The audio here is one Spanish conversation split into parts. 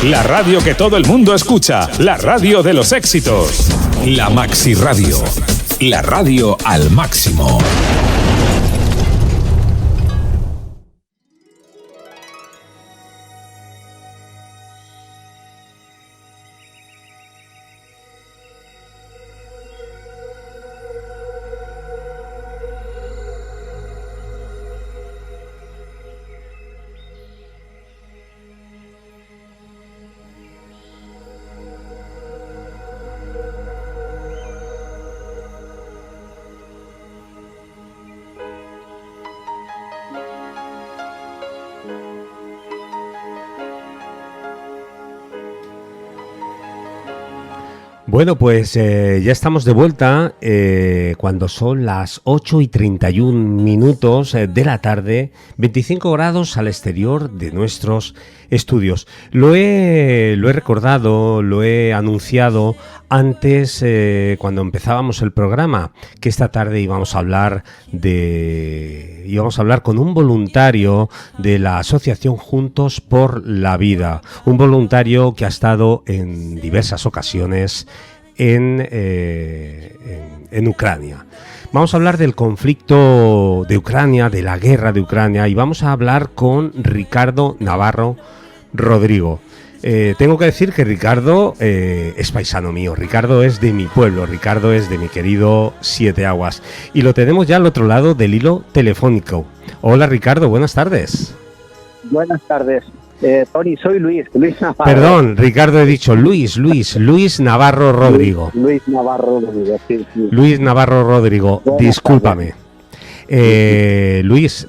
La radio que todo el mundo escucha. La radio de los éxitos. La Maxi Radio. La radio al máximo. Bueno, pues ya estamos de vuelta cuando son las 8:31 de la tarde, 25 grados al exterior de nuestros estudios. Lo he recordado, lo he anunciado antes cuando empezábamos el programa, que esta tarde íbamos a hablar con un voluntario de la asociación Juntos por la Vida, un voluntario que ha estado en diversas ocasiones en Ucrania. Vamos a hablar del conflicto de Ucrania, de la guerra de Ucrania, y vamos a hablar con Ricardo Navarro Rodrigo. Tengo que decir que Ricardo es paisano mío, Ricardo es de mi pueblo, Ricardo es de mi querido Siete Aguas, y lo tenemos ya al otro lado del hilo telefónico. Hola Ricardo, buenas tardes. Buenas tardes. Tony, soy Luis Navarro. Perdón, Ricardo, he dicho Luis Navarro Rodrigo. Luis Navarro Rodrigo, sí. Luis Navarro Rodrigo, discúlpame. Luis,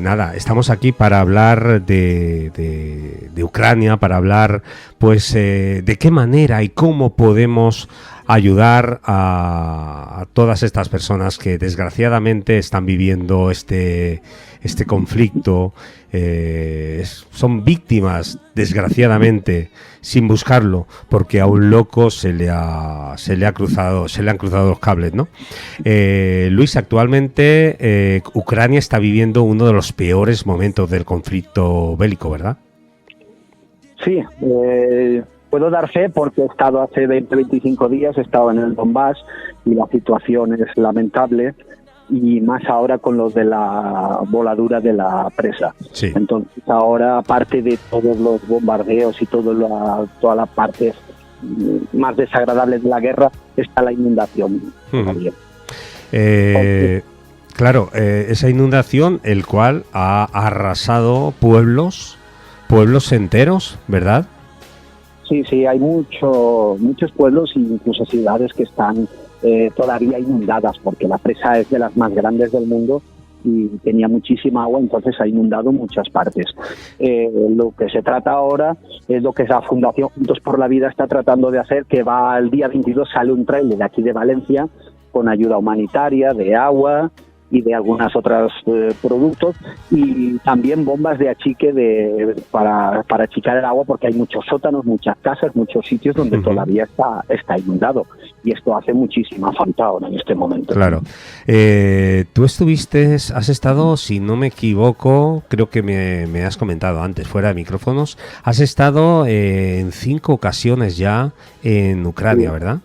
nada, estamos aquí para hablar de Ucrania, para hablar pues de qué manera y cómo podemos ayudar a todas estas personas que desgraciadamente están viviendo este conflicto. Son víctimas, desgraciadamente, sin buscarlo, porque a un loco se le han cruzado los cables, ¿no? Luis, actualmente Ucrania está viviendo uno de los peores momentos del conflicto bélico, ¿verdad? Sí, puedo dar fe porque he estado hace 20-25 días, he estado en el Donbass y la situación es lamentable. Y más ahora con los de la voladura de la presa. Sí. Entonces ahora, aparte de todos los bombardeos y todas las partes más desagradables de la guerra, está la inundación. Claro, esa inundación, el cual ha arrasado pueblos enteros, ¿verdad? Sí, hay muchos pueblos e incluso ciudades que están todavía inundadas, porque la presa es de las más grandes del mundo y tenía muchísima agua, entonces ha inundado muchas partes. Lo que se trata ahora es lo que la Fundación Juntos por la Vida está tratando de hacer, que va el día 22, sale un tráiler de aquí de Valencia con ayuda humanitaria, de agua y de algunos otros productos, y también bombas de achique para achicar el agua, porque hay muchos sótanos, muchas casas, muchos sitios donde todavía está inundado, y esto hace muchísima falta ahora en este momento. Claro. Tú has estado, si no me equivoco, creo que me has comentado antes, fuera de micrófonos, has estado en 5 ocasiones ya en Ucrania, sí. ¿Verdad?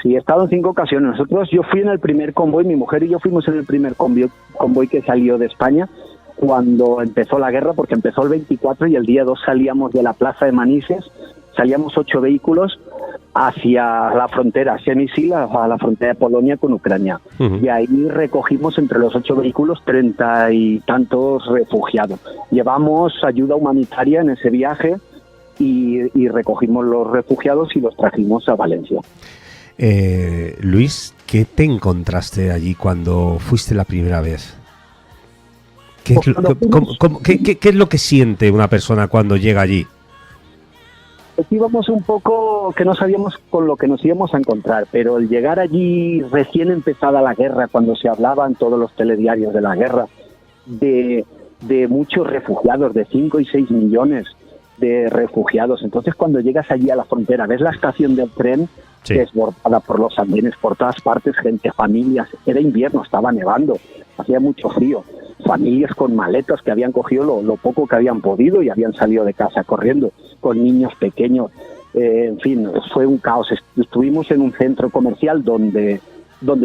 Sí, he estado en 5 ocasiones. Yo fui en el primer convoy, mi mujer y yo fuimos en el primer convoy que salió de España cuando empezó la guerra, porque empezó el 24 y el día 2 salíamos de la plaza de Manises, salíamos 8 vehículos hacia la frontera, hacia Misil, a la frontera de Polonia con Ucrania. Y ahí recogimos entre los 8 vehículos 30 y tantos refugiados. Llevamos ayuda humanitaria en ese viaje y recogimos los refugiados y los trajimos a Valencia. Luis, ¿qué te encontraste allí cuando fuiste la primera vez? ¿Qué es lo que siente una persona cuando llega allí? Pues íbamos un poco que no sabíamos con lo que nos íbamos a encontrar, pero el llegar allí recién empezada la guerra, cuando se hablaba en todos los telediarios de la guerra, de muchos refugiados, de 5 y 6 millones de refugiados. Entonces, cuando llegas allí a la frontera, ves la estación del tren, sí, desbordada por los andenes, por todas partes, gente, familias. Era invierno, estaba nevando, hacía mucho frío. Familias con maletas que habían cogido lo poco que habían podido y habían salido de casa corriendo. con niños pequeños. En fin, fue un caos. Estuvimos en un centro comercial donde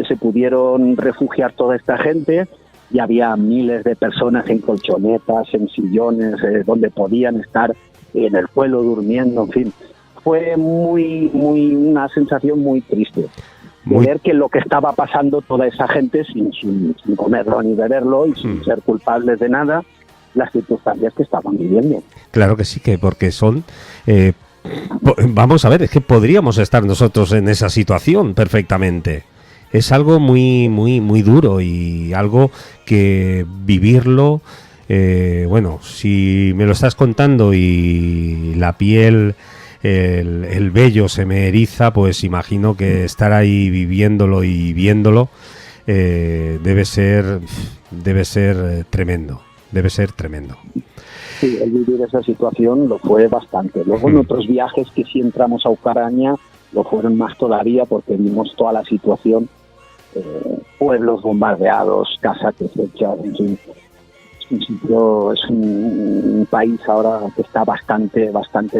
se pudieron refugiar toda esta gente, y había miles de personas en colchonetas, en sillones, donde podían estar en el suelo durmiendo, en fin. Fue una sensación muy triste. De ver que lo que estaba pasando toda esa gente sin comerlo ni beberlo y sin ser culpables de nada, las circunstancias que estaban viviendo. Claro que sí, que porque son... vamos a ver, es que podríamos estar nosotros en esa situación perfectamente. Es algo muy, muy, muy duro y algo que vivirlo, bueno, si me lo estás contando y la piel, el vello se me eriza, pues imagino que estar ahí viviéndolo y viéndolo debe ser tremendo, debe ser tremendo. Sí, el vivir esa situación lo fue bastante. Luego en otros viajes que sí entramos a Ucrania lo fueron más todavía, porque vimos toda la situación. Pueblos bombardeados, casas deshechas, en fin. Es un país ahora que está bastante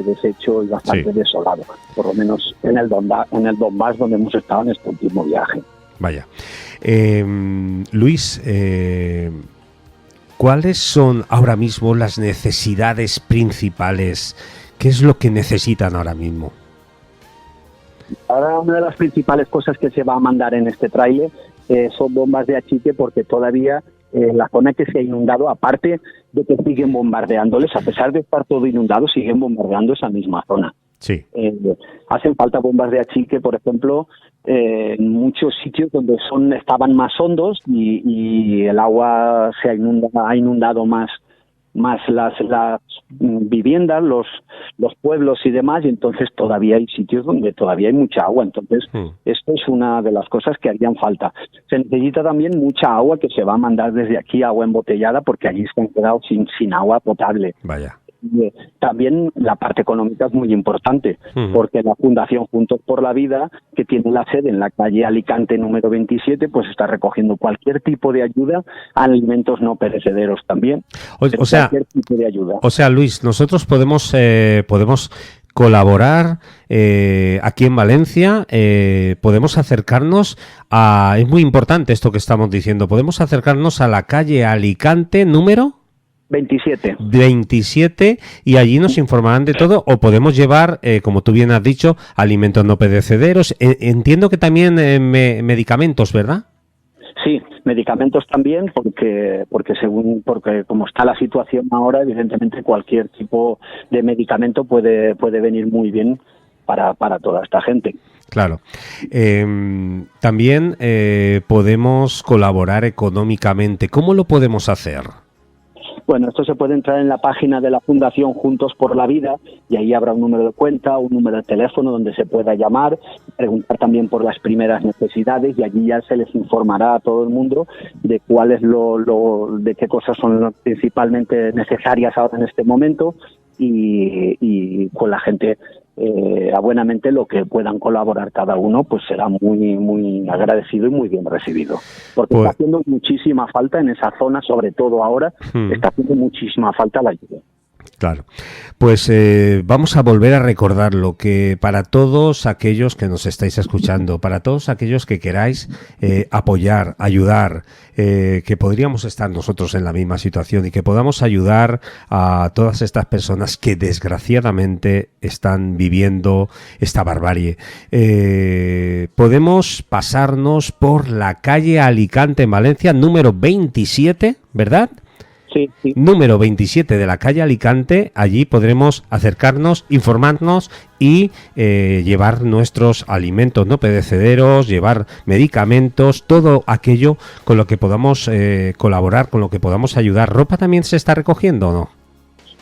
deshecho y bastante desolado, por lo menos en el Donbass, donde hemos estado en este último viaje. Vaya. Luis, ¿cuáles son ahora mismo las necesidades principales? ¿Qué es lo que necesitan ahora mismo? Ahora una de las principales cosas que se va a mandar en este tráiler son bombas de achique, porque todavía la zona que se ha inundado, aparte de que siguen bombardeándoles, a pesar de estar todo inundado, siguen bombardeando esa misma zona. Sí. Hacen falta bombas de achique, por ejemplo, en muchos sitios donde estaban más hondos y el agua ha inundado más las viviendas, los pueblos y demás, y entonces todavía hay sitios donde todavía hay mucha agua. Entonces esto es una de las cosas que harían falta. Se necesita también mucha agua, que se va a mandar desde aquí, agua embotellada, porque allí se han quedado sin agua potable. Vaya. También la parte económica es muy importante, porque la Fundación Juntos por la Vida, que tiene la sede en la calle Alicante número 27, pues está recogiendo cualquier tipo de ayuda a alimentos no perecederos también. O sea, cualquier tipo de ayuda. O sea, Luis, nosotros podemos colaborar aquí en Valencia, podemos acercarnos a... Es muy importante esto que estamos diciendo. Podemos acercarnos a la calle Alicante número... 27, y allí nos informarán de todo, o podemos llevar, como tú bien has dicho, alimentos no perecederos. Entiendo que también medicamentos, ¿verdad? Sí, medicamentos también, porque como está la situación ahora, evidentemente cualquier tipo de medicamento puede venir muy bien para toda esta gente. Claro. También podemos colaborar económicamente. ¿Cómo lo podemos hacer? Bueno, esto se puede entrar en la página de la Fundación Juntos por la Vida, y ahí habrá un número de cuenta, un número de teléfono donde se pueda llamar, preguntar también por las primeras necesidades, y allí ya se les informará a todo el mundo de cuál es de qué cosas son principalmente necesarias ahora en este momento, y con la gente buenamente lo que puedan colaborar cada uno, pues será muy muy agradecido y muy bien recibido, porque está haciendo muchísima falta en esa zona, sobre todo ahora, está haciendo muchísima falta la ayuda. Claro. Pues vamos a volver a recordarlo, que para todos aquellos que nos estáis escuchando, para todos aquellos que queráis apoyar, ayudar, que podríamos estar nosotros en la misma situación y que podamos ayudar a todas estas personas que desgraciadamente están viviendo esta barbarie. Podemos pasarnos por la calle Alicante en Valencia, número 27, ¿verdad? Sí. Número 27 de la calle Alicante. Allí podremos acercarnos, informarnos y llevar nuestros alimentos no perecederos, llevar medicamentos, todo aquello con lo que podamos colaborar, con lo que podamos ayudar. ¿Ropa también se está recogiendo o no?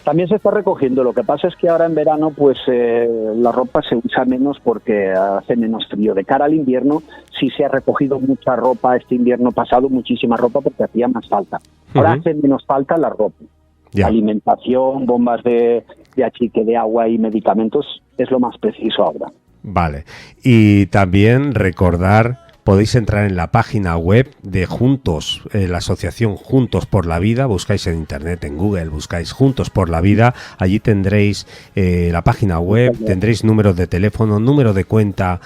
También se está recogiendo. Lo que pasa es que ahora en verano pues la ropa se usa menos porque hace menos frío. De cara al invierno sí se ha recogido mucha ropa este invierno pasado, muchísima ropa, porque hacía más falta. Ahora hace menos falta la ropa. Ya. Alimentación, bombas de achique, de agua y medicamentos es lo más preciso ahora. Vale. Y también recordar podéis entrar en la página web de Juntos, la asociación Juntos por la Vida. Buscáis en internet, en Google, buscáis Juntos por la Vida. Allí tendréis la página web, tendréis números de teléfono, número de cuenta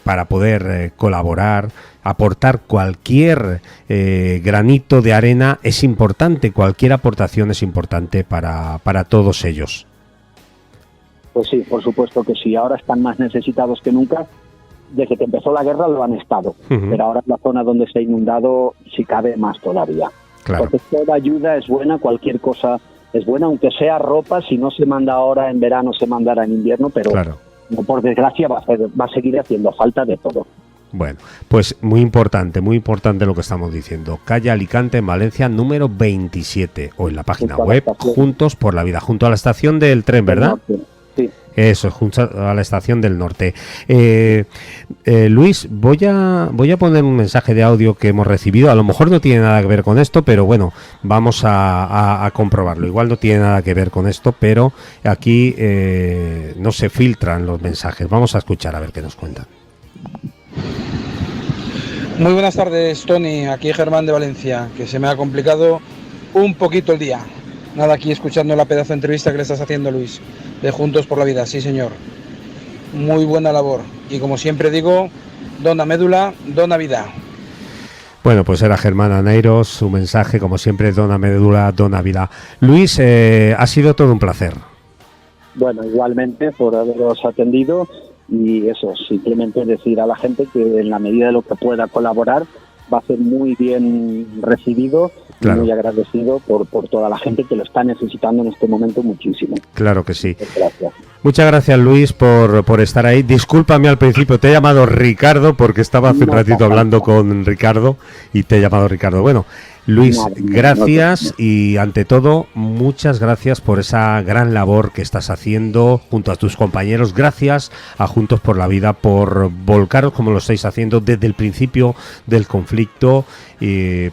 para poder colaborar. Aportar cualquier granito de arena es importante, cualquier aportación es importante para todos ellos. Pues sí, por supuesto que sí. Ahora están más necesitados que nunca. Desde que empezó la guerra lo han estado, pero ahora en la zona donde se ha inundado, si cabe, más todavía. Claro. Porque toda ayuda es buena, cualquier cosa es buena, aunque sea ropa. Si no se manda ahora en verano, se mandará en invierno, pero claro, por desgracia va a seguir haciendo falta de todo. Bueno, pues muy importante lo que estamos diciendo. Calle Alicante, en Valencia, número 27, o en la página web Juntos por la Vida, junto a la estación del tren, ¿verdad? Sí. Eso, junto a la estación del norte. Luis, voy a poner un mensaje de audio que hemos recibido. A lo mejor no tiene nada que ver con esto, pero bueno, vamos a comprobarlo. Igual no tiene nada que ver con esto, pero aquí no se filtran los mensajes. Vamos a escuchar a ver qué nos cuentan. Muy buenas tardes, Tony. Aquí Germán de Valencia, que se me ha complicado un poquito el día. Nada, aquí escuchando la pedazo de entrevista que le estás haciendo, Luis, de Juntos por la Vida. Sí, señor. Muy buena labor. Y como siempre digo, dona médula, dona vida. Bueno, pues era Germán Aneiros, su mensaje, como siempre, dona médula, dona vida. Luis, ha sido todo un placer. Bueno, igualmente, por haberos atendido. Y eso, simplemente decir a la gente que en la medida de lo que pueda colaborar va a ser muy bien recibido, claro, y muy agradecido por toda la gente que lo está necesitando en este momento muchísimo. Claro que sí. Gracias. Muchas gracias, Luis, por estar ahí. Discúlpame al principio, te he llamado Ricardo porque estaba hace un ratito hablando con Ricardo y te he llamado Ricardo. Bueno, Luis, gracias y ante todo, muchas gracias por esa gran labor que estás haciendo junto a tus compañeros. Gracias a Juntos por la Vida por volcaros como lo estáis haciendo desde el principio del conflicto,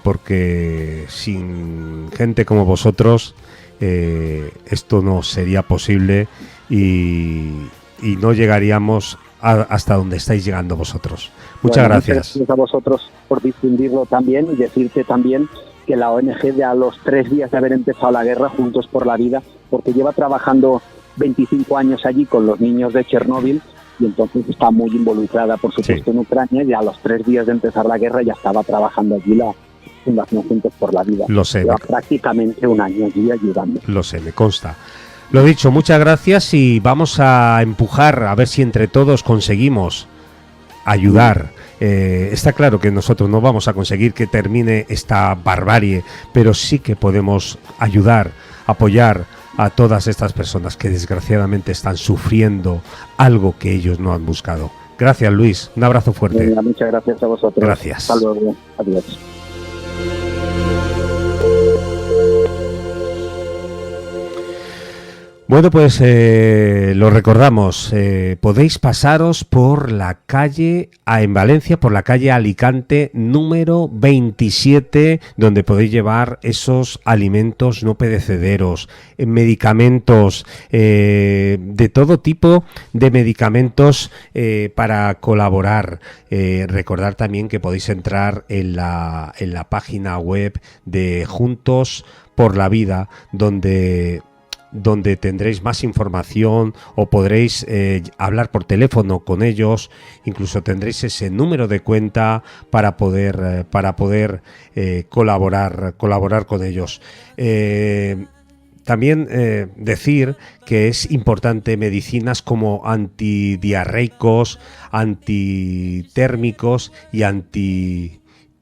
porque sin gente como vosotros esto no sería posible y no llegaríamos hasta donde estáis llegando vosotros. Muchas gracias. Muchas gracias a vosotros por difundirlo también y decirte también que la ONG ya a los 3 días de haber empezado la guerra, Juntos por la Vida, porque lleva trabajando 25 años allí con los niños de Chernóbil y entonces está muy involucrada, por supuesto, en Ucrania, y a los 3 días de empezar la guerra ya estaba trabajando allí la Fundación Juntos por la Vida. Lo sé. Lleva prácticamente un año allí ayudando. Lo sé, me consta. Lo dicho, muchas gracias y vamos a empujar a ver si entre todos conseguimos ayudar. Está claro que nosotros no vamos a conseguir que termine esta barbarie, pero sí que podemos ayudar, apoyar a todas estas personas que desgraciadamente están sufriendo algo que ellos no han buscado. Gracias, Luis. Un abrazo fuerte. Venga, muchas gracias a vosotros. Gracias. Hasta luego. Adiós. Bueno, pues lo recordamos, podéis pasaros por la calle, en Valencia, por la calle Alicante número 27, donde podéis llevar esos alimentos no perecederos, medicamentos, de todo tipo de medicamentos para colaborar. Recordar también que podéis entrar en la página web de Juntos por la Vida, donde tendréis más información o podréis hablar por teléfono con ellos, incluso tendréis ese número de cuenta para poder colaborar con ellos. También decir que es importante medicinas como antidiarreicos, antitérmicos y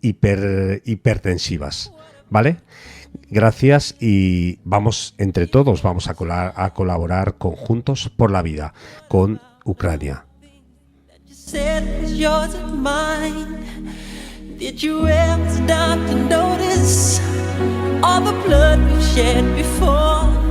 hipertensivas, ¿vale? Gracias y vamos entre todos, vamos a colaborar con Juntos por la Vida, con Ucrania. Did you ever stop to notice all the blood we've shed before?